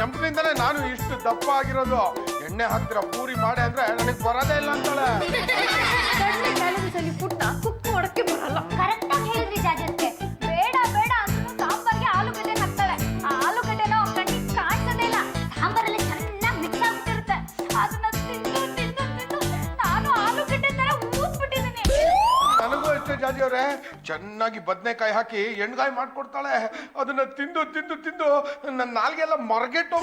ಚಂಪನಿಂದಲೇ ನಾನು ಇಷ್ಟು ದಪ್ಪ ಆಗಿರೋದು. ಎಣ್ಣೆ ಹಾಕ್ತಿರ ಪೂರಿ ಮಾಡಿ ಅಂದ್ರೆ ನನಗೆ ಬರೋದೇ ಇಲ್ಲ ಅಂತಾಳೆ. ಪುಟ್ಟ ಕುಕ್ ಮಾಡೋಕ್ಕೆ ಬರಲ್ಲ. ಕರೆಕ್ಟ್ ಆಗಿ ಹೇಳಿದ್ರಿ ಜಾಜತ್ತೆ. ಬೇಡ ಬೇಡ ಅಂತ ಸಾಂಬಾರ್ಗೆ ಆಲೂಗಡ್ಡೆ ಹಾಕ್ತಾಳೆ. ಆ ಆಲೂಗಡ್ಡೆನ ಕಣ್ಣಿಗೆ ಕಾಣಿಸೋದೇ ಇಲ್ಲ. ಸಾಂಬಾರಲ್ಲಿ ಚೆನ್ನಾಗಿ ಮಿಕ್ಸ್ ಆಗ್ಬಿಟ್ಟಿರುತ್ತೆ. ಅದನ್ನ ತಿಂದು ತಿಂದು ತಿಂದು ನಾನು ಆಲೂಗಡ್ಡೆ ತರ ಊದ್ಬಿಟ್ಟಿದ್ದೀನಿ. ನನಗೂ ಅಷ್ಟೇ ಜಾಜಿ ಅವ್ರೆ, ಚೆನ್ನಾಗಿ ಬದನೆಕಾಯಿ ಹಾಕಿ ಎಣ್ಗಾಯಿ ಮಾಡ್ಕೊಡ್ತಾಳೆ. ಅದನ್ನ ತಿಂದು ತಿಂದು ತಿಂದು ನನ್ನ ನಾಲ್ಗೆಲ್ಲ ಮರಗೆಟ್ಟು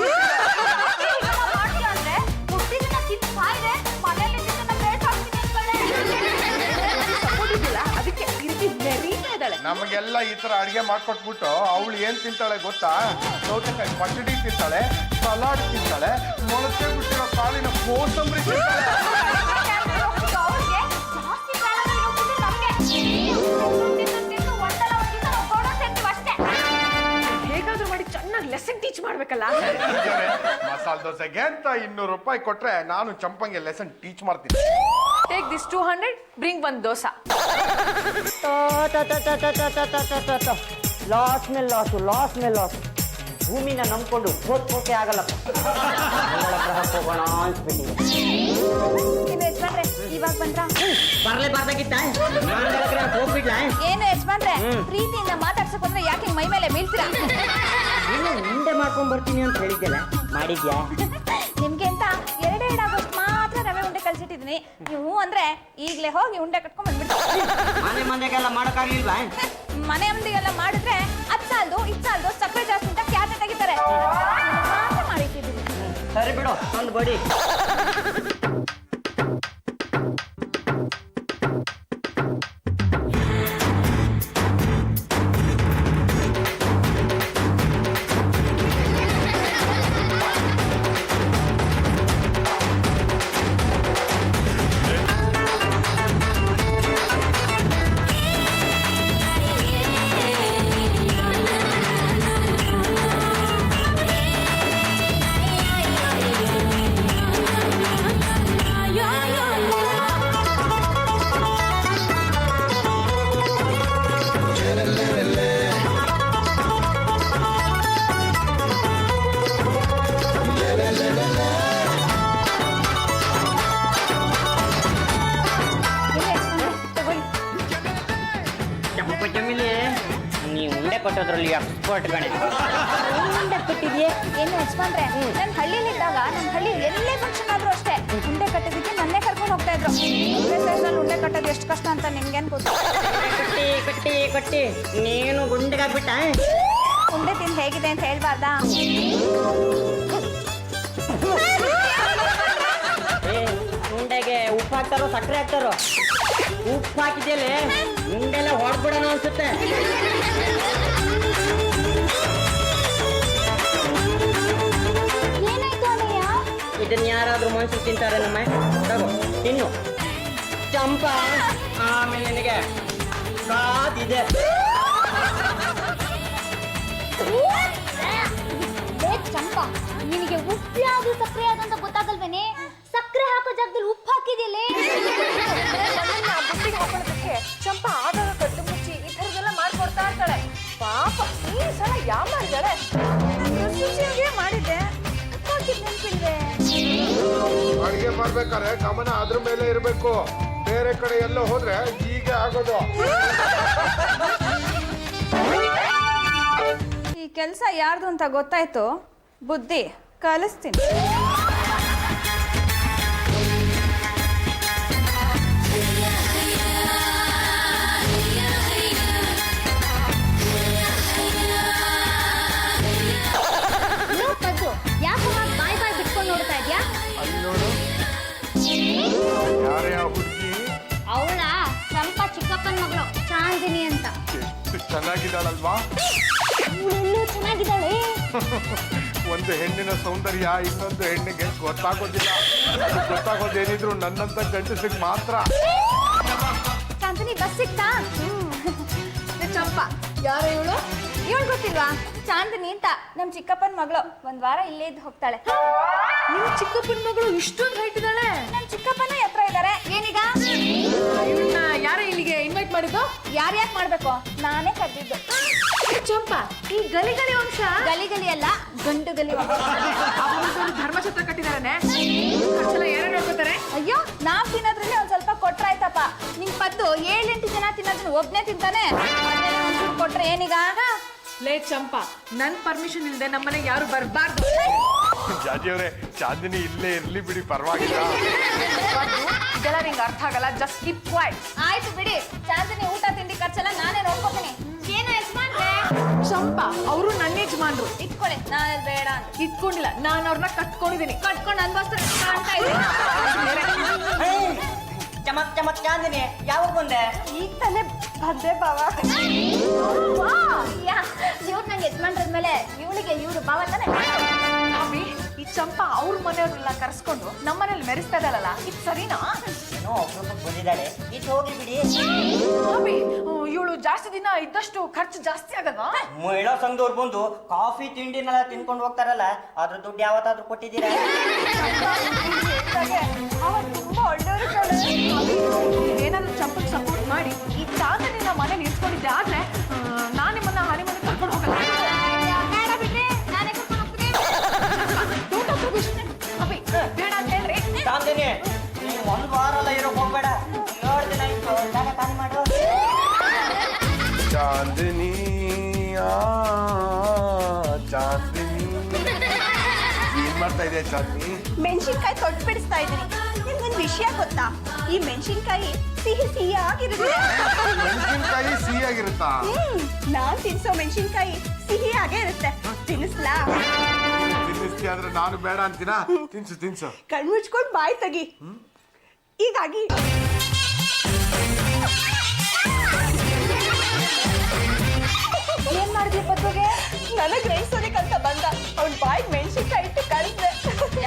ಅಂದ್ರೆ ಹುಟ್ಟಿದನ್ನ ತಿಂದು ಸಾಯಿದೆ ಮನೆಯಲ್ಲಿ ಅದಕ್ಕೆ ಮೆರೀತಾ ಇದ್ದಾಳೆ. ನಮಗೆಲ್ಲ ಈ ತರ ಅಡಿಗೆ ಮಾಡ್ಕೊಟ್ಬಿಟ್ಟು ಅವಳು ಏನ್ ತಿಂತಾಳೆ ಗೊತ್ತಾ? ಸೌತೆಕಾಯಿ ಪಚಡಿ ತಿಂತಾಳೆ, ಸಲಾಡ್ ತಿಂತಾಳೆ, ಮೊಳಕೆ ಬಿಟ್ಟಿರೋ ಕಾಳಿನ ಕೋಸಂಬರಿ ತಿಂತಾಳೆ. ಹೇಗಾದ್ರೂ ಮಾಡಿ ಚೆನ್ನಾಗಿ ಲೆಸನ್ ಟೀಚ್ ಮಾಡ್ಬೇಕಲ್ಲ. ಮಸಾಲೆ ದೋಸೆಗೆ ಅಂತ 200 ರೂಪಾಯಿ ಕೊಟ್ರೆ ನಾನು ಚಂಪಂಗೆ ಲೆಸನ್ ಟೀಚ್ ಮಾಡ್ತೀನಿ. Take this 200, bring one dosa. Loss ಮೇಲೆ ಲಾಸ್. ಭೂಮಿನ ನಂಬ್ಕೊಂಡು ಹೋಗೋಕೆ ಆಗಲ್ಲಪ್ಪ. ಹೋಗೋಣ ಅನ್ಸ್ಬಿಟ್ಟಿದೆ. ಇವಾಗ ಬಂದ್ರ ಬರ್ಲೇಬಾರ್ದಾಗಿತ್ತ ಹೋಗ್ಬಿಡ್ಲ. ಏನು ಯಜಮಾನ್ರೆ ಪ್ರೀತಿಯಿಂದ ಮಾತಾಡ್ಸಕ್ ಬಂದ್ರೆ ಯಾಕೆ ಮೈ ಮೇಲೆ ಬೀಳ್ತೀರಾ? ನೀನು ಉಂಡೆ ಮಾಡ್ಕೊಂಡ್ ಬರ್ತೀನಿ ಅಂತ ಹೇಳಿದ್ಯಲ್ಲ, ಮಾಡಿದ್ಯಾ? ನಿಮ್ಗೆ ಅಂತ ಎರಡಾಗೋಷ್ಟು ಮಾತ್ರ ರವೆ ಉಂಡೆ ಕಲ್ಸಿಟ್ಟಿದೀನಿ. ನೀವು ಅಂದ್ರೆ ಈಗ್ಲೇ ಹೋಗಿ ಉಂಡೆ ಕಟ್ಕೊಂಡ್ ಬಂದ್ಬಿಡ್ತೀನಿ. ಮನೆ ಮಂದಿಗೆಲ್ಲ ಮಾಡೋಕ್ಕಾಗಿಲ್ವಾ? ಮನೆ ಮಂದಿಗೆಲ್ಲ ಮಾಡಿದ್ರೆ ಅದ್ ಸಾಲ್ದು ಇದ್ ಸಾಲ್ದು ಸಕ್ಕರೆ ಜಾಸ್ತಿ ಅಂತ ಕ್ಯಾರೆ ತೆಗಿತಾರೆ. ಮಾಡಿಟ್ಟಿದ್ದೀನಿ. ಸರಿ ಬಿಡು, ಒಂದು ಬಡಿ. ಕೊಟ್ಟೋದ್ರಲ್ಲಿ ಎಕ್ಸ್ಪರ್ಟ್ ಗಣಿ ಉಂಡೆ ಕೊಟ್ಟಿದ್ಯೆ ಏನು ಯಜಮಾನ್ರೆ? ನಾನು ಹಳ್ಳಿಲಿದ್ದಾಗ ನಮ್ಮ ಹಳ್ಳಿ ಎಲ್ಲೇ ಫಂಕ್ಷನ್ ಆದ್ರೂ ಅಷ್ಟೇ ಉಂಡೆ ಕಟ್ಟೋದಕ್ಕೆ ನನ್ನೇ ಕರ್ಕೊಂಡು ಹೋಗ್ತಾ ಇದ್ರು. ಉಂಡೆ ಕಟ್ಟೋದು ಎಷ್ಟು ಕಷ್ಟ ಅಂತ ನಿಮ್ಗೇನು ಗೊತ್ತು? ಕಟ್ಟಿ ಕಟ್ಟಿ ಕಟ್ಟಿ ನೀನು ಗುಂಡೆಗಾಗ್ಬಿಟ್ಟ. ಉಂಡೆ ತಿಂದು ಹೇಗಿದೆ ಅಂತ ಹೇಳ್ಬಾರ್ದಾ? ಉಂಡೆಗೆ ಉಪ್ಪು ಹಾಕ್ತಾರೋ ಸಕ್ಕರೆ ಹಾಕ್ತಾರೋ? ಉಪ್ಪು ಹಾಕಿದ್ಯಲೆ ಉಂಡೆಲ್ಲ ಹೊಡ್ಬಿಡೋಣ ಅನ್ಸುತ್ತೆ. ಇದನ್ನ ಯಾರಾದ್ರೂ ಮನುಷ್ಯರು ತಿಂತಾರೆ ನಮ್ಮ? ತಗೋ ತಿನ್ನು ಚಂಪ. ಆಮೇಲೆ ನಿನಗೆ ಕಾದಿದೆ. ಚಂಪ ನಿನಗೆ ಉಪ್ಪು ಯಾವುದು ಸಕ್ಕರೆ ಯಾವುದು ಅಂತ ಗೊತ್ತಾಗಲ್ವೇನೆ? ಸಕ್ಕರೆ ಹಾಕೋ ಜಾಗದಲ್ಲಿ ಉಪ್ಪು ಹಾಕಿದೆಯಲ್ಲೇ. ಹಾಕೊಳ್ಳೋದಕ್ಕೆ ಚಂಪ ಆಗಾಗ ಕಟ್ಟು ಮುಚ್ಚಿ ಈ ಥರದೆಲ್ಲ ಮಾಡ್ಕೊಡ್ತಾ ಇರ್ತಾಳೆ. ಪಾಪ ಈ ಸಲ ಯಾವ ಮಾಡಿದಾಳೆ? ಮಾಡಿದ್ದೆ ನೆನಪಿಲ್ವೇ? ಅಡಿಗೆ ಮಾಡ್ಬೇಕಾದ್ರೆ ಗಮನ ಅದ್ರ ಮೇಲೆ ಇರಬೇಕು. ಬೇರೆ ಕಡೆ ಎಲ್ಲೋ ಹೋದ್ರೆ ಹೀಗೆ ಆಗೋದು. ಈ ಕೆಲಸ ಯಾರ್ದು ಅಂತ ಗೊತ್ತಾಯ್ತು, ಬುದ್ಧಿ ಕಲಿಸ್ತೀನಿ. ಅವಳ ಚಂಪಾ ಚಿಕ್ಕಪ್ಪನ ಮಗಳು ಚಾಂದಿನಿ ಅಂತ. ಚೆನ್ನಾಗಿದ್ದಾಳಲ್ವಾ? ಚೆನ್ನಾಗಿದ್ದಾಳೆ. ಒಂದು ಹೆಣ್ಣಿನ ಸೌಂದರ್ಯ ಇನ್ನೊಂದು ಹೆಣ್ಣಿಗೆ ಗೊತ್ತಾಗೋದಿಲ್ಲ. ಅದು ಗೊತ್ತಾಗೋದೇನಿದ್ರು ನನ್ನಂತ ಗಂಡಸಿಗೆ ಮಾತ್ರ. ಚಾಂದಿನಿ ಬಸ್ ಸಿಕ್ತಾ? ಚಂಪಾ ಯಾರು ಇವಳು? ಇವಳು ಗೊತ್ತಿಲ್ವಾ? ಚಾಂದಿನಿ ಅಂತ ನಮ್ ಚಿಕ್ಕಪ್ಪನ ಮಗಳು. ಒಂದ್ ವಾರ ಇಲ್ಲೇ ಇದ್ದು ಹೋಗ್ತಾಳೆ. ನಿಮ್ ಚಿಕ್ಕಪ್ಪನ ಮಗಳು ಇಷ್ಟೊಂದು ಹೈಟ್ ಇದ್ದಾಳೆ? ನಮ್ ಚಿಕ್ಕಪ್ಪನ ಎತ್ತರ ಇದಾರೆ. ಏನೀಗ ಇವ್ರನ್ನ ಯಾರ ಇಲ್ಲಿಗೆ ಇನ್ವೈಟ್ ಮಾಡಿದ್ದು? ಯಾರ್ಯಾಕ್ ಮಾಡ್ಬೇಕು? ನಾನೇ ಕರ್ದಿದ್ದು. ಚಂಪಾ, ಈ ಗಲಿ ಗಲಿ ವಂಶ ಗಲಿ ಅಲ್ಲ, ಗಂಡು ಗಲಿ ವಂಶ. ಧರ್ಮಛತ್ರ ಕಟ್ಟಿದಾರನೆ. ಖರ್ಚೆಲ್ಲ ಯಾರು ನೋಡ್ಕೋತಾರೆ? ಅಯ್ಯೋ, ನಾವ್ ತಿನ್ನೋದ್ರಲ್ಲಿ ಒಂದ್ ಸ್ವಲ್ಪ ಕೊಟ್ರಾಯ್ತಪ್ಪ. ನಿಮ್ ಪದ್ದು 7-8 ಜನ ತಿನ್ನೋದನ್ನ ಒಬ್ನೇ ತಿಂತಾನೆ. ಅದ್ರಲ್ಲಿ ಒಂಚೂರು ಕೊಟ್ರೆ ಏನೀಗ? ಲೇ ಚಂಪಾ, ನನ್ ಪರ್ಮಿಷನ್ ಇಲ್ದೆ ನಮ್ಮನೆಗೆ ಯಾರು ಬರ್ಬಾರ್ದು. ಜಾಜಿಯವ್ರೆ, ಚಾಂದಿನಿ ಇಲ್ಲೇ ಇರ್ಲಿ ಬಿಡಿ, ಪರವಾಗಿಲ್ಲ. ಇದೆಲ್ಲ ನಿಂಗೆ ಅರ್ಥ ಆಗಲ್ಲ. Just keep quiet. ಆಯ್ತು ಬಿಡಿ, ಚಾಂದಿನಿ ಊಟ ತಿಂಡಿ ಖರ್ಚೆಲ್ಲ ನಾನೇ ನೋಡ್ಕೋತೀನಿ. ಏನು ಯಜಮಾನ್ರೆ? ಚಂಪಾ, ಅವರು ನನ್ನ ಯಜಮಾನ್ರು. ಇಟ್ಕೊಳ್ಳಿ, ನಾನು ಬೇಡ ಅಂತ ಇಟ್ಕೊಂಡಿಲ್ಲ, ನಾನು ಅವ್ರನ್ನ ಕಟ್ಕೊಂಡಿದ್ದೀನಿ. ಕಟ್ಕೊಂಡು ಅನ್ಭವಿಸ್ತಾರೆ ಕಾಣ್ತಾ ಇದ್ದೀನಿ. ಚಮಕ್ ಚಮಕ್ ಚಾಂದಿನಿ, ಯಾವಾಗ ಬಂದೆ? ಈಗ ತಾನೇ ಬಂದೆ ಬಾವ. ಇವ್ರು ನಂಗೆ ಯಜಮಾನ್ರದ್ಮೇಲೆ ಇವಳಿಗೆ ಇವ್ರು ಬಾವ ತಾನೆ. ಅಭಿ, ಈ ಚಂಪಾ ಅವ್ರ ಮನೆಯವ್ರನ್ನೆಲ್ಲ ಕರ್ಸ್ಕೊಂಡು ನಮ್ಮನೇಲಿ ಮೆರೆಸ್ತಾ ಇದ್ದಾಳಲ್ಲ, ಇದು ಸರಿನಾ? ಏನೋ ಒಬ್ರೊಬ್ಬರು ಬಂದಿದ್ದಾಳೆ, ಇದು ಹೋಗ್ಲಿ ಬಿಡಿ. ಅಭಿ, ಇವಳು ಜಾಸ್ತಿ ದಿನ ಇದ್ದಷ್ಟು ಖರ್ಚು ಜಾಸ್ತಿ ಆಗಲ್ವಾ? ಮಹಿಳಾ ಸಂಘದವ್ರು ಬಂದು ಕಾಫಿ ತಿಂಡಿನೆಲ್ಲ ತಿನ್ಕೊಂಡು ಹೋಗ್ತಾರಲ್ಲ, ಅದ್ರ ದುಡ್ಡು ಯಾವತ್ತಾದ್ರೂ ಕೊಟ್ಟಿದ್ದೀರಾ? ಅವ ತುಂಬಾ ಒಳ್ಳೆಯವರು. ಏನಾದ್ರು ಚಂಪಕ್ ಸಪೋರ್ಟ್ ಮಾಡಿ ಈ ಚಾಂದನಿನ ಮನೇಲಿ ಇಟ್ಕೊಂಡಿದ್ದೆ ಆದ್ರೆ ನಾನು ನಿಮ್ಮನ್ನ ಹನಿಮೂನಿಗೆ ಕರ್ಕೊಂಡು ಹೋಗಲ್ಲ. ಬೇಡ ಬಿಡ್ರಿ, ನಾನೇ ಕರ್ಕೊಂಡು ಹೋಗ್ತೀನಿ. ಅಭಿ, ಬೇಡ ಅಂತ ಹೇಳ್ರಿ. ಚಾಂದಿನಿ, ನೀನು 1 ವಾರ ಎಲ್ಲ ಇರೋಕ್ ಹೋಗ್ಬೇಡ. 7 ದಿನ ಇತ್ತು, ಜಾಗ ಖಾಲಿ ಮಾಡು. ಚಾಂದಿನಿ, ಚಾಂದಿನಿ, ಏನ್ ಮಾಡ್ತಾ ಇದೆ ಚಾಂದಿನಿ? ಮೆಣಸಿನ್ಕಾಯಿ ತೊಟ್ಟು ಬಿಡಿಸ್ತಾ ಇದ್ದೀನಿ. ನಿಮ್ಗೊಂದು ವಿಷಯ ಗೊತ್ತಾ? ಈ ಮೆಣಸಿನ್ಕಾಯಿ ಸಿಹಿ ಆಗಿರುತ್ತೆ. ಮೆಣಸಿನ್ಕಾಯಿ ಸಿಹಿಯಾಗಿರುತ್ತಾ? ನಾನ್ ತಿನ್ಸೋ ಮೆಣಸಿನ್ಕಾಯಿ ಸಿಹಿಯಾಗೇ ಇರುತ್ತೆ. ತಿನ್ನಿಸ್ಲಾ? ತಿನ್ನಿಸ್ತಿ ಆದ್ರೆ ನಾನು ಬೇಡ ಅಂತೀನಾ? ತಿನ್ಸು ತಿನ್ಸು. ಕಣ್ಮುಚ್ಕೊಂಡು ಬಾಯಿ ತೆಗಿ. ಹೀಗಾಗಿ ಏನ್ ಮಾಡಿದ್ವಿ ಪದ್ದುಗೆ? ನನಗ್ ರೇಸೋದಕ್ಕಂತ ಬಂದ. ಅವ್ನ ಬಾಯಿಗೆ ಮೆಣಸಿನ್ಕಾಯಿ ಇಟ್ಟು ಕಳಿಸ್ದೆ.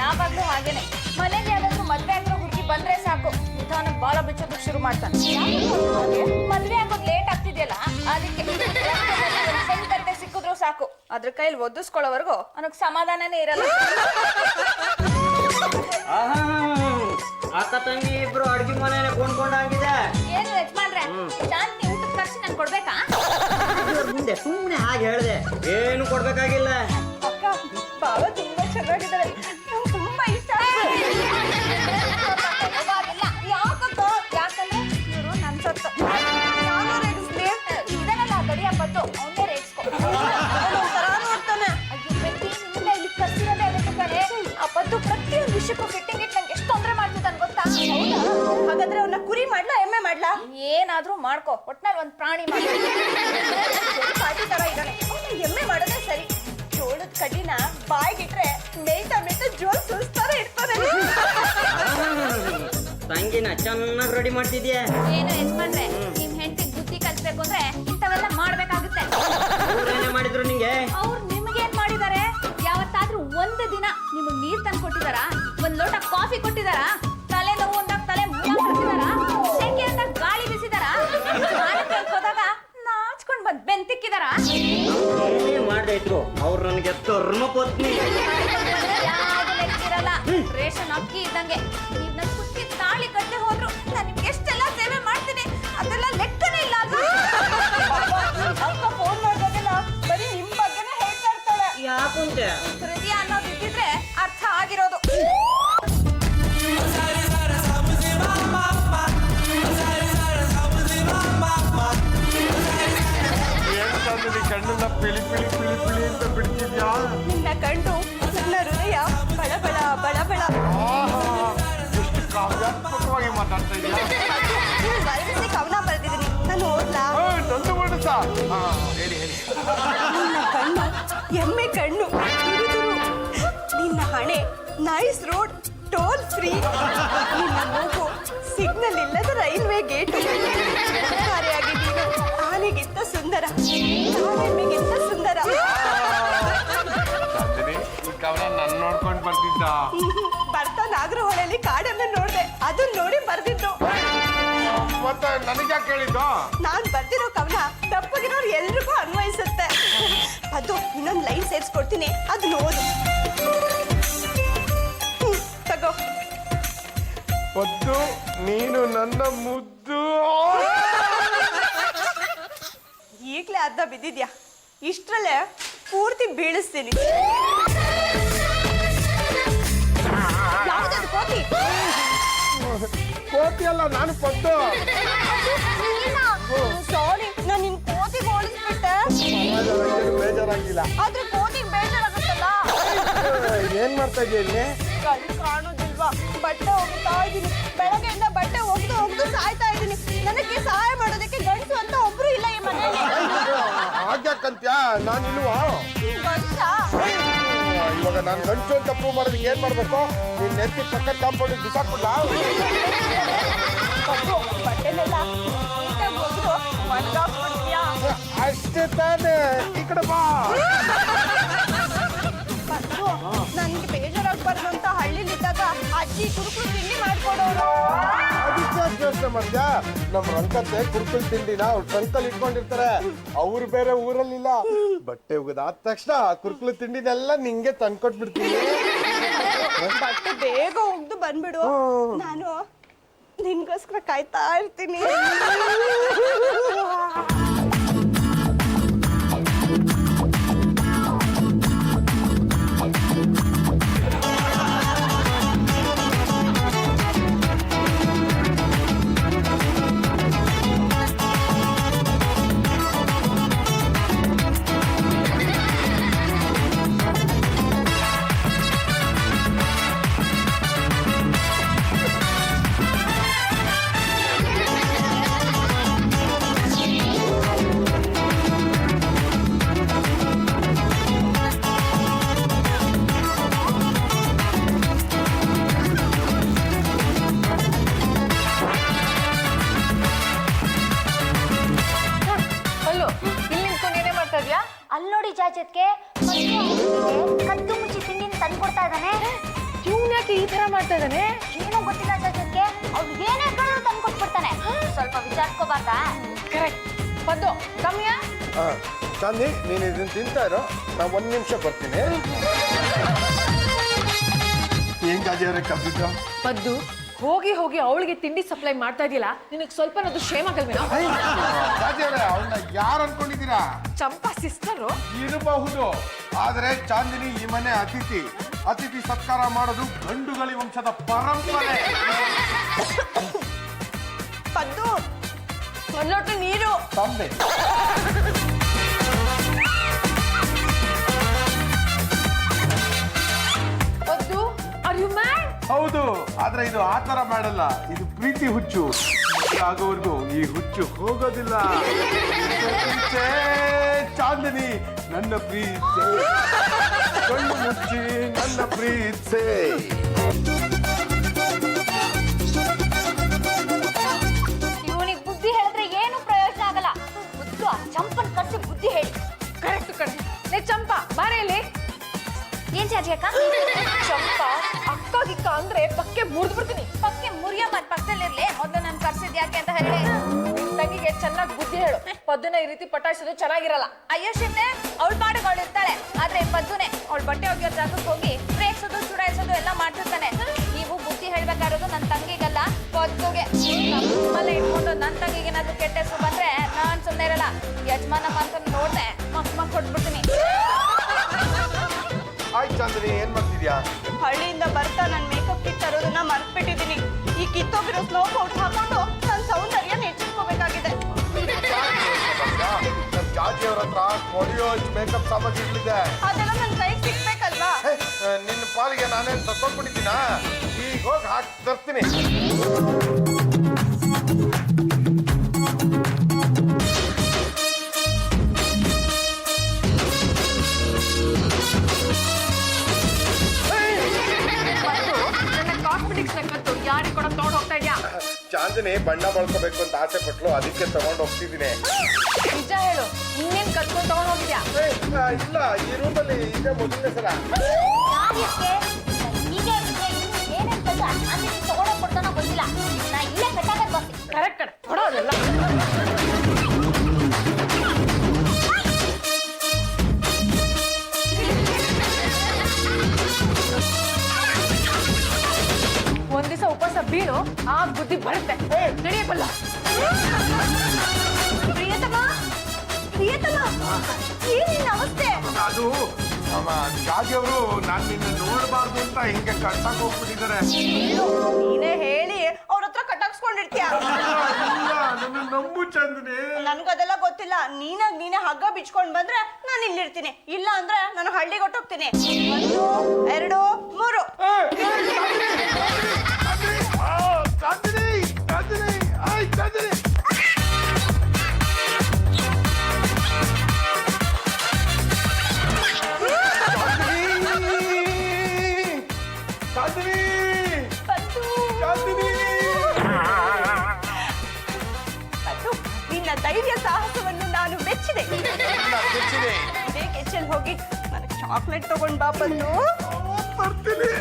ಯಾವಾಗ್ಲೂ ಹಾಗೇನೆ. ಮನೇಲಿ ಯಾವ್ದಾದ್ರು ಮದ್ವೆ ಆಗಿರೋ ಹುಡುಗಿ ಬಂದ್ರೆ ಸಾಕು, ನಿಧಾನಕ್ಕೆ ಬಾಲ ಬಿಚ್ಚೋದಕ್ಕೆ ಶುರು ಮಾಡ್ತಾನೆ. ಮದ್ವೆ ಆಗೋದು ಲೇಟ್ ಆಗ್ತಿದೆಯಲ್ಲ, ಅದಕ್ಕೆ ಸಣ್ಣ ಕತ್ತೆ ಸಿಕ್ಕಿದ್ರು ಸಾಕು, ಅದ್ರ ಕೈಲಿ ಒದಿಸ್ಕೊಳ್ಳೋವರೆಗೂ ನನಗ್ ಸಮಾಧಾನನೇ ಇರಲ್ಲ. ಅಕ್ಕ ತಂಗಿ ಇಬ್ರು ಅಡ್ಗೆ ಮನೇನೆ ಕೊಂಡ್ಕೊಂಡಾಗಿದೆ. ಏನು ಯಜಮಾನ್ರೆ, ಶಾಂತಿ ಊಟದ ಖರ್ಚು ನಾನು ಕೊಡ್ಬೇಕಾ? ಮುಂದೆ ಸುಮ್ಮನೆ ಹಾಗೆ ಹೇಳ್ದೆ, ಏನು ಕೊಡ್ಬೇಕಾಗಿಲ್ಲ. ಅಕ್ಕ, ಬಾವ ತುಂಬಾ ಚೆನ್ನಾಗಿದ್ದಾರೆ. ನಂಗೆ ತುಂಬಾ ಇಷ್ಟ. ಯಾಕಂದ್ರೆ ಇವರು ನನ್ ಸೊತ್ತು. ನಾನು ರೇಗಿಸ್ಲಿ. ಇದನ್ನೆಲ್ಲ ಗಡಿಯ ಪದ್ದು ಅವನೇ ರೇಗಿಸ್ಕೊ. ಒಂಥರ ನೋಡ್ತಾನೆ. ಅಯ್ಯೋ ಬೆಟ್ಟಿ, ನಿನ್ನಿಂದ ಇಲ್ಲಿ ಕರ್ಸಿರೋದೇ ಅದಕ್ಕೆ ಕಡೆ. ಆ ಪದ್ದು ಪ್ರತಿಯೊಂದು ವಿಷಯಕ್ಕೂ ಫಿಟ್ಟಿಂಗ್ ಇಟ್ಟು ನಂಗೆ ಎಷ್ಟು ತೊಂದರೆ ಮಾಡ್ತಿದ್ದಾನೆ ಗೊತ್ತಾ? ಹಾಗಾದ್ರೆ ಅವನ್ನ ಕುರಿ ಮಾಡ್ಲಾ ಎಮ್ಮೆ ಮಾಡ್ಲಾ? ಏನಾದ್ರೂ ಮಾಡ್ಕೋ, ಒಟ್ನಲ್ಲಿ ಒಂದ್ ಪ್ರಾಣಿ ಮಾಡಿ. ಪಾಟಿ ತರ ಇದ್ದಾನೆ. ಅವ್ನ ಎಮ್ಮೆ ಮಾಡೋದೇ ಸರಿ. ಜೋಳದ ಕಡ್ಡಿನ ಬಾಯಿಗಿಟ್ರೆ ಮೇಯ್ತಾ ಜೋಳ ಸುರಿಸ್ತಾನೆ ಇರ್ತಾನೆ. ತಂಗಿನ ಚೆನ್ನಾಗಿ ರೆಡಿ ಮಾಡ್ತಿದ್ಯಾ? ಏನು ಯಜಮಾನ್ರೆ, ನಿಮ್ ಹೆಂಡತಿಗೆ ಬುದ್ಧಿ ಕಲಿಸ್ಬೇಕು ಅಂದ್ರೆ ಇಂಥವೆಲ್ಲ ಮಾಡ್ಬೇಕಾಗುತ್ತೆ. ಏನೇ ಮಾಡಿದ್ರು ನಿಂಗೆ? ಅವ್ರು ನಿಮ್ಗೇನ್ ಮಾಡಿದಾರೆ? ಯಾವತ್ತಾದ್ರೂ ಒಂದು ದಿನ ನಿಮಗ್ ನೀರ್ ತಂದು ಕೊಟ್ಟಿದಾರ? ಒಂದ್ ಲೋಟ ಕಾಫಿ ಕೊಟ್ಟಿದಾರ? ತಲೆ ನೋವು ಅಂದಾಗ ತಲೆ ಮುಟ್ಟಿದಾರ? ಸೆಕೆ ಅಂದಾಗ ಗಾಳಿ ಬೀಸಿದಾರ? ಹೋದಾಗ ನಾಚ್ಕೊಂಡ್ ಬಂದ್ ಬೆಂತಿಕ್ಕಿದಾರ? ಏನೇ ಮಾಡ್ದೆ ಇದ್ರು ಅವ್ರು ನನಗೆ ಧರ್ಮ ಪತ್ನಿ. ಯಾವ್ದು ಲೆಕ್ಕಿರಲ್ಲ. ರೇಷನ್ ಅಕ್ಕಿ ಇದ್ದಂಗೆ. ನೀವ್ ನನ್ ಕುತ್ತಿ ತಾಳಿ ಕಟ್ಟೆ ಹೋದ್ರು ನಾನ್ ನಿಮ್ಗೆ ಎಷ್ಟೆಲ್ಲ ಸೇವೆ ಮಾಡ್ತೀನಿ, ಅದೆಲ್ಲ ಲೆಕ್ಕನೇ ಇಲ್ಲ. ಅಕ್ಕ ಫೋನ್ ಮಾಡಿದಾಗೆಲ್ಲ ಬರೀ ನಿಮ್ ಬಗ್ಗೆನೇ ಹೇಳ್ತಾ ಇರ್ತಾಳೆ. ಯಾಕಂತೆ? ಹೃದಯ ಅನ್ನೋದು ಇದ್ದಿದ್ರೆ ಅರ್ಥ ಆಗಿರೋದು. ಏನ್ ಚಾಂದಿನಿ, ಕಣ್ಣನ್ನ ಪಿಳಿ ಪಿಳಿ ಪಿಳಿ ಪಿಳಿ ಅಂತ ಬಿಡ್ತಿದ್ಯಾ? ನಿನ್ನ ಕಂಡು ನನ್ನ ಹೃದಯ ಬಳ ಬಳ ಬಳ ಬಳ. ಎಷ್ಟು ಕಾವ್ಯಾತ್ಮಕವಾಗಿ ಮಾತಾಡ್ತಾ ಇದೆಯಾ? ವರದಿಸಿ ಕವನ ಬರ್ದಿದ್ದೀನಿ, ನಾನು ಓದ್ಲಾ? ತಂದು ಬಿಡುತ್ತ. ಹೇಳಿ ಹೇಳಿ. ನಿನ್ನ ಕಣ್ಣು ಎಮ್ಮೆ ಕಣ್ಣು, ತುರು. ನಿನ್ನ ಹಣೆ ನೈಸ್ ರೋಡ್ ಟೋಲ್ ಫ್ರೀ. ನಿನ್ನ ಮೂಗು ಸಿಗ್ನಲ್ ಇಲ್ಲದ ರೈಲ್ವೆ ಗೇಟ್. ಕಾರ್ಯಾಗಿ ನೀನು ಆನೆಗಿಂತ ಸುಂದರ, ಎಮ್ಮೆಗಿಂತ ಸುಂದರ. ಚಾಂದಿನಿ, ಈ ಕವನ ನನ್ನ ನೋಡ್ಕೊಂಡು ಬರ್ತಿದ್ದ. ಬರ್ತಾ ನಾಗರಹೊಳೆಯಲ್ಲಿ ಕಾಡನ್ನ ನೋಡ್ದೆ, ಅದನ್ನ ನೋಡಿ ಬರ್ದಿದ್ದು. ಮತ್ತೆ ನನಗ್ಯಾಕೆ ಹೇಳಿದ್ದು? ನಾನ್ ಬರ್ದಿರೋ ಕವನ ತಪ್ಪಗಿರೋರು ಎಲ್ರಿಗೂ ಅನ್ವಯಿಸುತ್ತೆ. ಅದು ಇನ್ನೊಂದು ಲೈನ್ ಸೇರಿಸ್ಕೊಡ್ತೀನಿ, ಅದನ್ನ ಓದು. ತಗೋ. ಪದ್ದು ನೀನು ನನ್ನ ಮುದ್ದು. ಈಗ್ಲೇ ಅರ್ಧ ಬಿದ್ದಿದ್ಯಾ, ಇಷ್ಟ್ರಲ್ಲೇ ಪೂರ್ತಿ ಬೀಳಿಸ್ತೀನಿ. ಯಾವ್ದದು ಕೋತಿ? ಕೋತಿ ಅಲ್ಲ, ನಾನು ಪದ್ದು. ಸಾರಿ, ನಾನು ನಿನ್ ಕೋತಿ ಹೋಲಿಸ್ಬಿಟ್ಟೆ. ಬೇಜಾರಾಗಿಲ್ಲ. ಆದ್ರೆ ಕೋತಿಗೆ ಬೇಜಾರಾಗುತ್ತಲ್ಲ. ಏನ್ ಮಾಡ್ತಾ ಇದೀಯ ಇಲ್ಲಿ? ಕಣ್ ಕಾಣೋದಿಲ್ವಾ? ಬಟ್ಟೆ ಹೋಗ್ತಾ ಇದೀನಿ, ಬೆಳಗ್ಗೆಯಿಂದ ಬಟ್ಟೆ ಒಗ್ದು ಸಾಯ್ತಾ ಇದೀನಿ. ನನಗೆ ಸಹಾಯ ಮಾಡೋದಕ್ಕೆ ಗಂಡಸು ಅಂತ ಒಬ್ರು ಇಲ್ಲ ಈ ಮನೆಯಲ್ಲಿ. ಹಾಗ್ಯಾಕಂತ್ಯಾ? ನಾನಿಲ್ವಾ? ಗಂಡಸ? ಇವಾಗ ನಾನು ಗಂಟು ಅಂತ ಪ್ರೂವ್ ಮಾಡೋದಕ್ಕೆ ಏನ್ ಮಾಡ್ಬೇಕು? ನೀನ್ ನೆತ್ತಿ ಪಕ್ಕ ಕಾಂಪೌಂಡ್ ಬಿಸಾಕ್ಬಿಡ್ಲಾ? ಬಟ್ಟೆನೆಲ್ಲ ನೀಟಾಗಿ ಒಗ್ದು ಒಣಗಾಕ್ಬಿಡ್ತೀಯಾ? ಅಷ್ಟೇ ತಾನೇ. ಈ ಕಡೆ ಬಾ. ನನ್ಗೆ ಬೇಜಾರಾಗ್ಬಾರ್ದು ಅಂತ ಹಳ್ಳಿಲಿದ್ದಾಗ ಅಜ್ಜಿ ಕುರುಕುರು ತಿಂಡಿ ಮಾಡ್ಕೊಡೋರು. ಅದಕ್ಕೆ ಯೋಚನೆ ಮಾಡ್ದ್ಯಾ? ನಮ್ ರಂಕತ್ತೆ ಕುರ್ಕುಲ್ ತಿಂಡಿನ ಅವ್ರ ಟ್ರಂಕಲ್ಲಿ ಇಟ್ಕೊಂಡಿರ್ತಾರೆ. ಅವ್ರು ಬೇರೆ ಊರಲ್ಲಿಲ್ಲ. ಬಟ್ಟೆ ಒಗದಾದ ತಕ್ಷಣ ಕುರ್ಕುಲು ತಿಂಡಿನೆಲ್ಲ ನಿಂಗೆ ತಂದ್ಕೊಟ್ಬಿಡ್ತೀನಿ. ಬಟ್ಟೆ ಬೇಗ ಒಗ್ದು ಬಂದ್ಬಿಡು, ನಾನು ನಿನ್ಗೋಸ್ಕರ ಕಾಯ್ತಾ ಇರ್ತೀನಿ. ಅಲ್ಲಿ ನೋಡಿ ಜಾಜತ್ಗೆ ಕದ್ದು ಮುಚ್ಚಿ ತಿಂಡಿನ ತಂದು ಕೊಡ್ತಾ ಇದ್ದಾನೆ. ಇವ್ನು ಯಾಕೆ ಈ ತರ ಮಾಡ್ತಾ ಇದ್ದಾನೆ? ಏನೋ ಗೊತ್ತಿಲ್ಲ ಜಾಜತ್ಗೆ, ಅವ್ನು ಏನೇ ಬೇಕಾದ್ರೂ ತಂದು ಕೊಟ್ಬಿಡ್ತಾನೆ. ಸ್ವಲ್ಪ ವಿಚಾರಿಸ್ಕೋಬಾರ್ದಾ? ಕರೆಕ್ಟ್. ಪದ್ದು ಕಮ್ಮಿಯ? ಚಾಂದಿ, ನೀನು ಇದನ್ನ ತಿಂತಾ ಇರೋ, ನಾ 1 ನಿಮಿಷ ಬರ್ತೀನಿ. ಏನ್ ಜಾಜಿಯವರೇ ಕಬ್ಬಿದ್ದು? ಪದ್ದು ಹೋಗಿ ಹೋಗಿ ಅವಳಿಗೆ ತಿಂಡಿ ಸಪ್ಲೈ ಮಾಡ್ತಾ ಇದೆಯಲ್ಲ, ನಿನಗೆ ಸ್ವಲ್ಪನಾದ್ರು ಶೇಮ್ ಆಗಲ್ವೇನೋ? ಜಾಜಿಯವರೇ, ಅವಳನ್ನ ಯಾರು ಅನ್ಕೊಂಡಿದ್ದೀರಾ? ಚಂಪಾ ಸಿಸ್ಟರು ಇರಬಹುದು, ಆದ್ರೆ ಚಾಂದಿನಿ ಈ ಮನೆ ಅತಿಥಿ. ಅತಿಥಿ ಸತ್ಕಾರ ಮಾಡೋದು ಗಂಡುಗಳಿ ವಂಶದ ಪರಂಪರೆ. ಪದ್ದು, ಒಂದ್ ಲೋಟ ನೀರು. ತಂದೆ. Paddu are you mad? ಹೌದು, ಆದ್ರೆ ಇದು ಆ ತರ ಮಾಡಲ್ಲ. ಇದು ಪ್ರೀತಿ ಹುಚ್ಚು. ಆಗೋವರೆಗೂ ಈ ಹುಚ್ಚು ಹೋಗೋದಿಲ್ಲ. ಪ್ರೀತೆ, ಚಾಂದಿನಿ ನನ್ನ ಪ್ರೀತೆ, ಕಣ್ಣು ಮುಚ್ಚಿ ನನ್ನ ಪ್ರೀತೆ. ಇವನಿಗೆ ಬುದ್ಧಿ ಹೇಳಿದ್ರೆ ಏನು ಪ್ರಯೋಜನ ಆಗಲ್ಲ. ಬುದ್ಧು ಆ ಚಂಪನ್ ಕರ್ಸಿ ಬುದ್ಧಿ ಹೇಳಿ. ಕರೆಕ್ಟ್ ಕಣೆ. ಲೇ ಚಂಪಾ ಬಾರೆ ಇಲ್ಲಿ. ಏನ್ ಚಾಜಿ ಅಕ್ಕ? ಚಂಪಾ ಅಕ್ಕ ಗಿಕ್ಕ ಅಂದ್ರೆ ಪಕ್ಕೆ ಮುರಿದು ಬಿಡ್ತೀನಿ. ಪಕ್ಕೆ ಮುರಿಯ ಮತ್ ಪಕ್ಕದಲ್ಲಿರ್ಲಿ. ಮೊದಲು ನಾನು ಕರ್ಸಿದ್ ಯಾಕೆ ಅಂತ ಹೇಳಿ. ತಂಗಿಗೆ ಚೆನ್ನಾಗಿ ಬುದ್ಧಿ ಹೇಳು. ಪದ್ದನ ಈ ರೀತಿ ಪಟಾಯಿಸೋದು ಚೆನ್ನಾಗಿರಲ್ಲ. ಅಯ್ಯೋ ಶಿವ್ನೆ, ಅವಳ ಪಾಡಿಗೆ ಅವಳು ಇರ್ತಾಳೆ. ಆದ್ರೆ ಪದ್ದುನೆ ಅವಳ ಬಟ್ಟೆ ಒಗೆಯೋ ಜಾಗಕ್ಕೆ ಹೋಗಿ ರೇಗ್ಸೋದು ಚುಡಾಯಿಸೋದು ಎಲ್ಲ ಮಾಡ್ತಿರ್ತಾನೆ. ನೀವು ಬುದ್ಧಿ ಹೇಳ್ಬೇಕಾಗಿರೋದು ನನ್ನ ತಂಗಿಗಲ್ಲ, ಪದ್ದುಗೆ. ನಮ್ಮಲ್ಲೇ ಇಟ್ಕೊಂಡು ನನ್ನ ತಂಗಿಗೆ ಏನಾದ್ರು ಕೆಟ್ಟ ಹೆಸರು ಬಂದ್ರೆ ನಾನ್ ಸುಮ್ಮನೆ ಇರಲ್ಲ. ಯಜಮಾನ ಮಾತನ್ನು ನೋಡ್ದೆ ಮಕ್ಕ ಕೊಟ್ಬಿಡ್ತೀನಿ. ಆಯ್ತು ಚಾಂದಿನಿ, ಏನ್ ಮಾಡ್ತಿದ್ಯಾ? ಹಳ್ಳಿಯಿಂದ ಬರ್ತಾ ನನ್ನ ಮೇಕಪ್ ಕಿಟ್ ತರೋದನ್ನ ಮರ್ತ್ಬಿಟ್ಟಿದ್ದೀನಿ. ಈ ಕಿತ್ತೋಗಿರೋ ಸ್ನೋ ಪೌಡರ್ ಹಾಕೊಂಡು ನನ್ನ ಸೌಂದರ್ಯ ಹೆಚ್ಚಿಸ್ಕೋಬೇಕಾಗಿದೆ. ನಮ್ ಜಾಜಿಯವ್ರ ಹತ್ರ ಕೊಡಿಯೋ ಮೇಕಪ್ ಸಾಮಗ್ರಿಗಳಿದೆ. ಅದೆಲ್ಲ ನನ್ನ ಕೈಗೆ ಸಿಗ್ಬೇಕಲ್ವಾ? ನಿನ್ನ ಪಾಲಿಗೆ ನಾನೇನ್ ತಕೊಂಡ್ಬಿಟ್ಟಿದ್ದೀನಾ? ಈಗ ಹೋಗಿ ಹಾಕಿ ತರ್ತೀನಿ. ಯಾರಿಗೆ ಕೂಡ ತಗೊಂಡು ಹೋಗ್ತಾ ಇದ್ಯಾ? ಚಾಂದಿನಿ ಬಣ್ಣ ಬಳಸಬೇಕು ಅಂತ ಆಸೆ ಪಟ್ಲು, ಅದಕ್ಕೆ ತಗೊಂಡು ಹೋಗ್ತಿದ್ದೀನಿ. ನಿಜ ಹೇಳು, ಇನ್ನೇನ್ ಕತ್ಕೊಂಡು ತಗೊಂಡು ಹೋಗಿದ್ಯಾ? ಇಲ್ಲ, ಈ ರೂಮಲ್ಲಿ ಇದೇ ಮೊದಲನೇ ಸಲ. ಹೀಗೆ ಏನೇನ್ ಕೆಲಸ ಅಲ್ಲಿ ತಗೊಂಡೋಗ್ ಕೊಡ್ತಾನೋ ಗೊತ್ತಿಲ್ಲ. ನಾ ಇಲ್ಲೇ ಕಟ್ಟಾಗದ್ ಬರ್ತೀನಿ. ಕರೆಕ್ಟ್ ಕಡೆ ಕೊಡೋದೆಲ್ಲ. ಒಂದ್ ದಿವಸ ಉಪವಾಸ ಬೀಳು, ಆ ಬುದ್ಧಿ ಬರುತ್ತೆ ನಡೆಯಬಲ್ಲ. ಪ್ರಿಯತಮ ಏನಿನ್ನ ಅವಸ್ಥೆ? ಅದು ಜಾಜಿಯವರು ನಾನು ನಿನ್ನ ನೋಡಬಾರ್ದು ಅಂತ ಹಿಂಗೆ ಕಟ್ಟಾಕ್ ಹೋಗ್ಬಿಟ್ಟಿದ್ದಾರೆ. ನೀನೇ ಹೇಳಿ ಅವ್ರ ಹತ್ರ ಕಟ್ಟಾಕ್ಸ್ಕೊಂಡಿರ್ತೀಯ. ನನ್ನ ನಂಬು ಚಂದನೆ. ನನ್ಗದೆಲ್ಲ ಗೊತ್ತಿಲ್ಲ. ನೀನೇ ಹಗ್ಗ ಬಿಚ್ಕೊಂಡ್ ಬಂದ್ರೆ ನಾನು ಇಲ್ಲಿರ್ತೀನಿ, ಇಲ್ಲ ಅಂದ್ರೆ ನಾನು ಹಳ್ಳಿಗೆ ಹೊಟ್ಟೋಗ್ತೀನಿ. 1 2 3. ನಿನ್ನ ಧೈರ್ಯ ಸಾಹಸವನ್ನು ನಾನು ಮೆಚ್ಚಿದೆ. ಇದೇ ಕಿಚನ್ ಹೋಗಿ ನನಗೆ ಚಾಕ್ಲೇಟ್ ತಗೊಂಡ್ ಬಾ ಬಂದು. ಬರ್ತೀನಿ.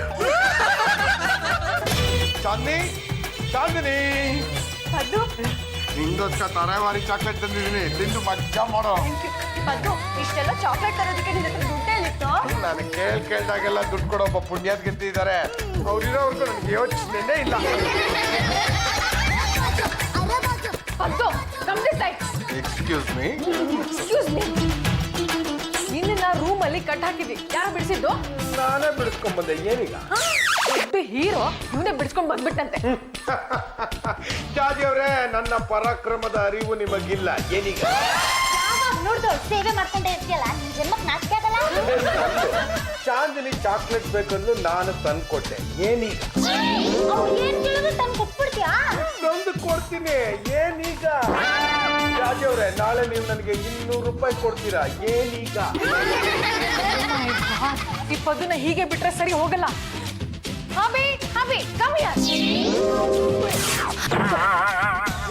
ಚಾಂದಿನಿ ಪದ್ದು ನಿಂಗೋಸ್ಕರ ತರವಾರಿ ಚಾಕ್ಲೇಟ್ ತಂದಿದ್ದೀನಿ, ತಿಂದು ಮಜಾ ಮಾಡೋ. ಪದ್ದು ಇಷ್ಟೆಲ್ಲ ಚಾಕ್ಲೇಟ್ ತರೋದಕ್ಕೆ ನಿನ್ನ ಹತ್ರ ದುಡ್ಡೇನಿತ್ತು? ನಾನು ಕೇಳ್ದಾಗೆಲ್ಲ ದುಡ್ಡು ಕೊಡೋ ಒಬ್ಬ ಪುಣ್ಯಾತ್ ಗೆದ್ದಿದ್ದಾರೆ. ಅವ್ರಿರೋವರೆಗೂ ನನಗೆ ಯೋಚನೆ ಇಲ್ಲ. Paddu come this side. Excuse me. ನಿನ್ನ ರೂಮ್ ಅಲ್ಲಿ ಕಟ್ ಹಾಕಿದ್ವಿ. ಯಾರು ಬಿಡಿಸಿದ್ದು? ನಾನೇ ಬಿಡಿಸ್ಕೊಂಡ್ ಬಂದೆ. ಏನೀಗ? ದೊಡ್ಡ ಹೀರೋ ಇವನೇ ಬಿಡಿಸ್ಕೊಂಡ್ ಬಂದ್ಬಿಟ್ಟಂತೆ. ಜಾಜಿ ಅವರೇ, ನನ್ನ ಪರಾಕ್ರಮದ ಅರಿವು ನಿಮಗಿಲ್ಲ. ಏನೀಗ? ನೋಡ್ದು ಸೇವೆ ಮಾಡ್ಕೊಂಡೇ ಇರ್ತೀಯಲ್ಲ, ನಿನ್ ಜನ್ಮಕ್ ನಾಚಿಕೆ ಆಗಲ್ಲ? ಚಾಂದಿನಿ ಚಾಕ್ಲೇಟ್ ಬೇಕಂದು ನಾನು ತಂದ್ಕೊಟ್ಟೆ. ಏನೀಗ? ಅವ್ರು ಏನ್ ಕೇಳಿದ್ರು ತಂದು ಕೊಟ್ಬಿಡ್ತೀಯಾ? ತಂದು ಕೊಡ್ತೀನಿ. ಏನೀಗ? ಜಾಜಿ ಅವರೇ, ನಾಳೆ ನೀವು ನನಗೆ 200 ರೂಪಾಯಿ ಕೊಡ್ತೀರಾ? ಏನೀಗ? ಈ ಪದ್ದುನ ಹೀಗೆ ಬಿಟ್ರೆ ಸರಿ ಹೋಗಲ್ಲ. Hobby come here.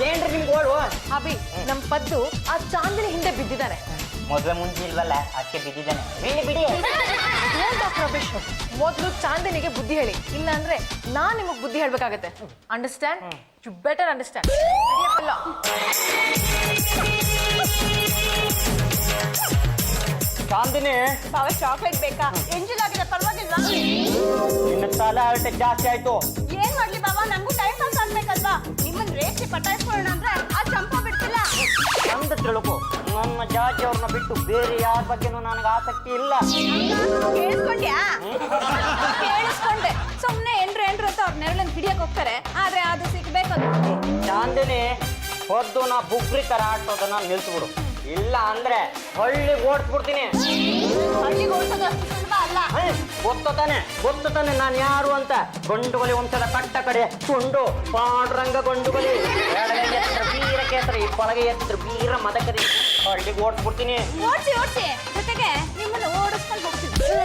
ಏನ್ರಿ ನಿಮ್ ಗೋಳು? ಹಾಬಿ, ನಮ್ ಪದ್ದು ಆ ಚಾಂದಿನಿ ಹಿಂದೆ ಬಿದ್ದಿದ್ದಾನೆ. ಮದ್ವೆ ಮುಂಚೆ ಇಲ್ವಲ್ಲ, ಅದಕ್ಕೆ ಬಿದ್ದಿದ್ದಾನೆ. ಬಿಡಿ ಬಿಡಿ. ಏನ್ ಡಾಕ್ಟರ್ ಅಭಿಷ್, ಮೊದಲು ಚಾಂದಿನಿಗೆ ಬುದ್ಧಿ ಹೇಳಿ, ಇಲ್ಲ ಅಂದ್ರೆ ನಾನ್ ನಿಮಗ್ ಬುದ್ಧಿ ಹೇಳ್ಬೇಕಾಗತ್ತೆ. Understand? You better understand. Chandini, ಬಾವ ಚಾಕ್ಲೇಟ್ ಬೇಕಾ? ಎಂಜಿಲ್ ಆಗಿದೆ, ಪರವಾಗಿಲ್ವಾ? ನಿನ್ನ ತಲೆ ಹರಟೆ ಜಾಸ್ತಿ ಆಯ್ತು. ಏನ್ ಮಾಡ್ಲಿ ಬಾವ, ನಂಗೂ ಟೈಮ್ ಪಾಸ್ ಆಗ್ಬೇಕಲ್ವಾ? ನಿಮ್ಮನ್ ರೇಖೆ ಪಟಾಯಿಸ್ಕೊಳ್ಳೋಣ ಅಂದ್ರೆ ಆ ಚಂಪ ಬಿಡ್ತಿಲ್ಲ. ಅಂದ ತಿಳ್ಕೊ, ನನ್ನ ಜಾಜಿ ಅವ್ರನ್ನ ಬಿಟ್ಟು ಬೇರೆ ಯಾರ ಬಗ್ಗೆನೂ ನನಗೆ ಆಸಕ್ತಿ ಇಲ್ಲ. ಕೇಳಿಸ್ಕೊಂಡ್ಯಾ? ಕೇಳಿಸ್ಕೊಂಡೆ. ಸುಮ್ನೆ ಎಂಡ್ರು ಅಂತ ಅವ್ರ ನೆರಳನ್ನು ಹಿಡಿಯಕ್ ಹೋಗ್ತಾರೆ, ಆದ್ರೆ ಅದು ಸಿಗ್ಬೇಕದು. ಚಾಂದಿನಿ, ಹೊದ್ದು ನಾ ಬುಗ್ರಿ ತರ ಆಟೋದನ್ನ ನಿಲ್ಸ್ಬಿಡು, ಇಲ್ಲ ಅಂದ್ರೆ ಹಳ್ಳಿಗೆ ಓಡಿಸ್ಬಿಡ್ತೀನಿ. ಹಳ್ಳಿಗೆ ಓಡಿಸೋದು ಅಷ್ಟು ಸುಲಭ ಅಲ್ಲ. ಗೊತ್ತು ತಾನೆ ನಾನು ಯಾರು ಅಂತ. ಗೊಂಡುಗಲಿ ವಂಶದ ಕಟ್ಟ ಕಡೆ ತುಂಡು ಪಾಂಡುರಂಗ ಗೊಂಡುಗಲಿ, ಎಡಗೈ ಎತ್ತಿದ್ರೆ ಬೀರ ಕೇಸರಿ, ಬಲಗೈ ಎತ್ತಿದ್ರೆ ಬೀರ ಮದಕರಿ. ಹಳ್ಳಿಗೆ ಓಡಿಸ್ಬಿಡ್ತೀನಿ. ಓಡ್ಸಿ ಜೊತೆಗೆ ನಿಮ್ಮನ್ನ ಓಡಿಸ್ಕೊಂಡು ಹೋಗ್ತಿದ್ವಿ.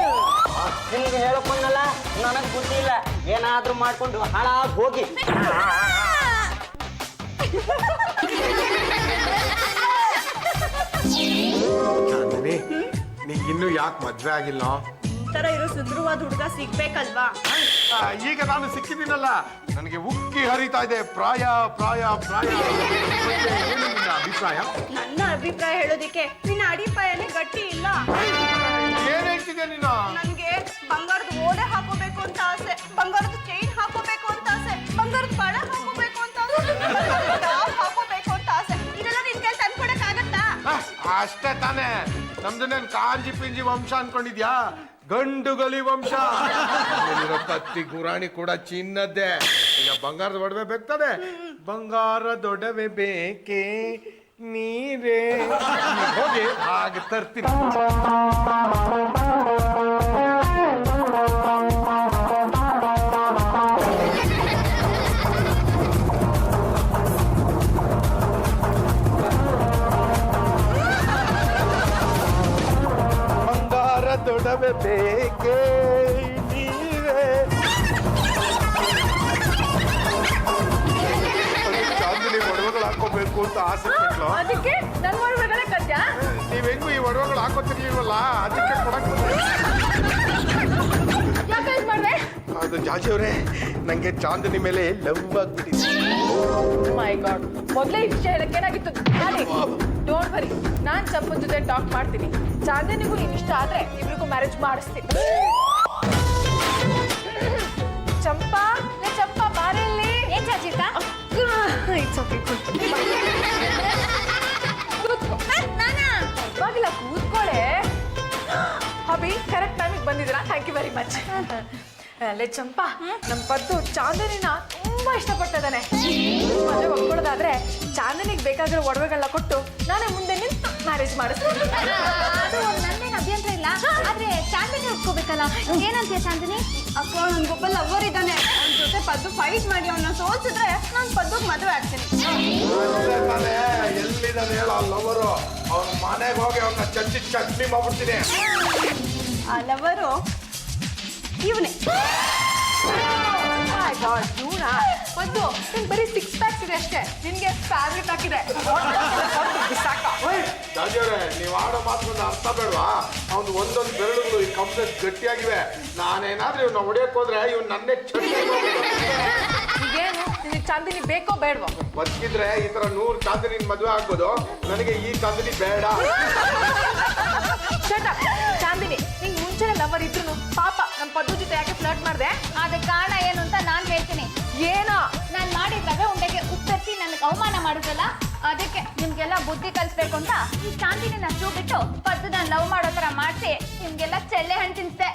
ನಿಮ್ಗೆ ಹೇಳಕ್ ಬಂದಲ್ಲ, ನನಗ್ ಬುದ್ಧಿ ಇಲ್ಲ. ಏನಾದ್ರೂ ಮಾಡ್ಕೊಂಡು ಹಾಳಾಗಿ ಹೋಗಿ. ಚಾಂದಿನಿ, ನೀಗಿನ್ನೂ ಯಾಕೆ ಮದ್ವೆ ಆಗಿಲ್ಲ? ಈ ತರ ಇರೋ ಸುಂದರವಾದ ಹುಡುಗ ಸಿಗ್ಬೇಕಲ್ವಾ? ಈಗ ನಾನು ಸಿಕ್ಕಿದ್ದೀನಲ್ಲ, ನನಗೆ ಉಕ್ಕಿ ಹರಿತಾ ಇದೆ ಪ್ರಾಯ ಪ್ರಾಯ ಪ್ರಾಯ. ಏನು ನಿನ್ನ ಅಭಿಪ್ರಾಯ? ನನ್ನ ಅಭಿಪ್ರಾಯ ಹೇಳೋದಿಕ್ಕೆ ನಿನ್ನ ಅಡಿಪಾಯನೇ ಗಟ್ಟಿ ಇಲ್ಲ. ಏನ್ ಹೇಳ್ತಿದ್ಯಾ ನೀನು? ನನ್ಗೆ ಬಂಗಾರದ ಓಡೆ ಹಾಕೋಬೇಕು ಅಂತ ಆಸೆ, ಬಂಗಾರದ ಚೈನ್ ಹಾಕೋಬೇಕು ಅಂತ ಆಸೆ, ಬಂಗಾರದ ಬಳ ಹಾಕೋಬೇಕು ಅಂತ ಆಸೆ, ಬಂಗಾರದ ಡಾಲ್ ಹಾಕೋಬೇಕು ಅಂತ ಆಸೆ. ಇದೆಲ್ಲ ನಿನ್ ಕೈ ತಂದ್ಕೊಡಕ್ ಆಗತ್ತಾ? ಅಷ್ಟೇ ತಾನೇ. ನಮ್ದನ್ನೇನ್ ಕಾಂಜಿ ಪಿಂಜಿ ವಂಶ ಅನ್ಕೊಂಡಿದ್ಯಾ? ಗಂಡುಗಲಿ ವಂಶ. ಇಲ್ಲಿರೋ ಕತ್ತಿ ಗುರಾಣಿ ಕೂಡ ಚಿನ್ನದ್ದೇ. ಈಗ ಬಂಗಾರದ ಒಡವೆ ಬೇಕಾದೆ. ಬಂಗಾರದೊಡವೆ ಬೇಕೇ ನೀರೇ. ಹೋಗಿ ಹಾಗೆ ತರ್ತೀನಿ. ಬಂಗಾರದೊಡವೆ ಬೇಕೇ ನೀರೇ. ಚಾಂದಿನಿ ಒಡವೆಗಳು ಹಾಕೋಬೇಕು ಅಂತ ಆಸೆ ಪಟ್ಲು. ಅದಕ್ಕೆ ನನ್ ಒಡವೆಗಳೇ ಕದ್ಯಾ? ನೀವ್ ಹೆಂಗು ಈ ಒಡವೆಗಳು ಹಾಕೋತಿರ್ಲಿಲ್ವಲ್ಲ, ಅದಕ್ಕೆ ಕೊಡಕ್ ಯಾಕೆ ಇದ್ ಮಾಡ್ದೆ? ಅದು ಜಾಜಿ ಅವರೇ, ನಂಗೆ ಚಾಂದಿನಿ ಮೇಲೆ ಲವ್ ಆಗ್ಬಿಟ್ಟಿದೆ. ಮೈ ಗಾಡ್, ಮೊದಲೇ ಈ ವಿಷಯ ಹೇಳಕ್ಕೆ ಏನಾಗಿತ್ತು? ಡೋಂಟ್ ವರಿ, ನಾನ್ ಚಂಪನ್ ಜೊತೆ ಟಾಕ್ ಮಾಡ್ತೀನಿ. ಚಾಂದಿನಿಗೂ ನೀನ್ ಇಷ್ಟ ಆದ್ರೆ ಇಬ್ರಿಗೂ ಮ್ಯಾರೇಜ್ ಮಾಡಿಸ್ತೀನಿ. ಚಂಪಾ ಬಾರೆ ಇಲ್ಲಿ. ಚಾಚಿಕ ಇಟ್ಸ್ ಓಕೆ ಕೂತ್ಕೋ ನಾನಾ ಬಾಗಿಲ್ಲ ಕೂತ್ಕೊಳ್ಳೆ ಹಬಿ ಕರೆಕ್ಟ್ ಟೈಮಿಗೆ ಬಂದಿದ್ದೀರಾ ಥ್ಯಾಂಕ್ ಯು ವೆರಿ ಮಚ್ ಅಲ್ಲೇ ಚಂಪಾ ನಮ್ಮ ಪದ್ದು ಚಾಂದನಿನ ತುಂಬಾ ಇಷ್ಟಪಡ್ತಿದ್ದಾನೆ ಮದುವೆ ಒಪ್ಕೊಳ್ಳೋದಾದ್ರೆ ಚಾಂದನಿಗೆ ಬೇಕಾಗಿರೋ ಒಡವೆಗಳನ್ನ ಕೊಟ್ಟು ನಾನೇ ಮುಂದೆ ನಿಂತು ಮ್ಯಾರೇಜ್ ಮಾಡಿಸ್ತೀನಿ ಅದು ನಂದೇನು ಅಭ್ಯಂತರ ಇಲ್ಲ ಆದ್ರೆ ಚಾಂದಿನಿ ಒಪ್ಕೋಬೇಕಲ್ಲ ಏನಂತೀಯ ಚಾಂದಿನಿ ಅಕ್ಕ ನನ್ಗೊಬ್ಬ ಲವರ್ ಇದ್ದಾನೆ ಅವ್ನ ಜೊತೆ ಪದ್ದು ಫೈಟ್ ಮಾಡಿ ಅವನ್ನ ಸೋಲ್ಸಿದ್ರೆ ನಾನು ಪದ್ದುಗ್ ಮದುವೆ ಆಗ್ತೀನಿ ಎಲ್ಲಿದ್ದಾನೆ ಹೇಳ ಲವರು ಅವ್ನ ಮನೆಗೆ ಹೋಗಿ ಅವ್ನ ಚಚ್ಚಿ ಚಟ್ನಿ ಮಾಡ್ಬಿಡ್ತೀನಿ ಆ ಲವರು ಇವನೇ ಪದ್ದು ನಿನ್ ಬರೀ 6 ಪ್ಯಾಕ್ಸ್ ಇದೆ ಅಷ್ಟೇ ನಿನ್ಗೆ ಫ್ಯಾವ್ರೇಟ್ ಹಾಕಿದೆ ರಾಜವ್ರೆ ನೀವು ಆಡೋ ಮಾತುಗಳನ್ನ ಅರ್ಥ ಬೇಡವಾ ಅವ್ನು ಒಂದೊಂದು ಬೆರಳುಗಳು ಈ ಕಂಪ್ಲೇಸ್ ಗಟ್ಟಿಯಾಗಿವೆ ನಾನೇನಾದ್ರೂ ಇವ್ನ ಹೊಡಿಯಕ್ ಹೋದ್ರೆ ಇವ್ನು ನನ್ನೇ ಚಟ್ನಿ ಈಗೇನು ನಿನಗೆ ಚಾಂದಿನಿ ಬೇಕೋ ಬೇಡವೋ ಬದುಕಿದ್ರೆ ಈ ತರ 100 ಚಾಂದಿನಿ ಮದುವೆ ಆಗ್ಬೋದು ನನಗೆ ಈ ಚಾಂದಿನಿ ಬೇಡ ಚಾಂದಿನಿ ನಿಂಗೆ ಮುಂಚೆ ಲವರ್ ಇದ್ರು ಪಾಪ ನಮ್ಮ ಪದ್ದು ಜೊತೆ ಯಾಕೆ ಫ್ಲರ್ಟ್ ಮಾಡಿದೆ ಅದಕ್ಕೆ ಕಾರಣ ಏನು ಅಂತ ನಾನು ಹೇಳ್ತೀನಿ ಏನೋ ನಾನು ಮಾಡಿದ ರವೆ ಉಂಡೆಗೆ ಉತ್ತರಿಸಿ ನನಗೆ ಅವಮಾನ ಮಾಡಿದ್ರಲ್ಲ ಅದಕ್ಕೆ ನಿಮ್ಗೆಲ್ಲ ಬುದ್ಧಿ ಕಲಿಸ್ಬೇಕು ಅಂತ ಈ ಶಾಂತಿನ ಶೂ ಬಿಟ್ಟು ಪದ್ದು ನಾನು ಲವ್ ಮಾಡೋ ಥರ ಮಾಡಿಸಿ ನಿಮ್ಗೆಲ್ಲ ಚೆಲ್ಲೆ ಹಣ್ಣು ತಿನ್ನಿಸ್ದೆ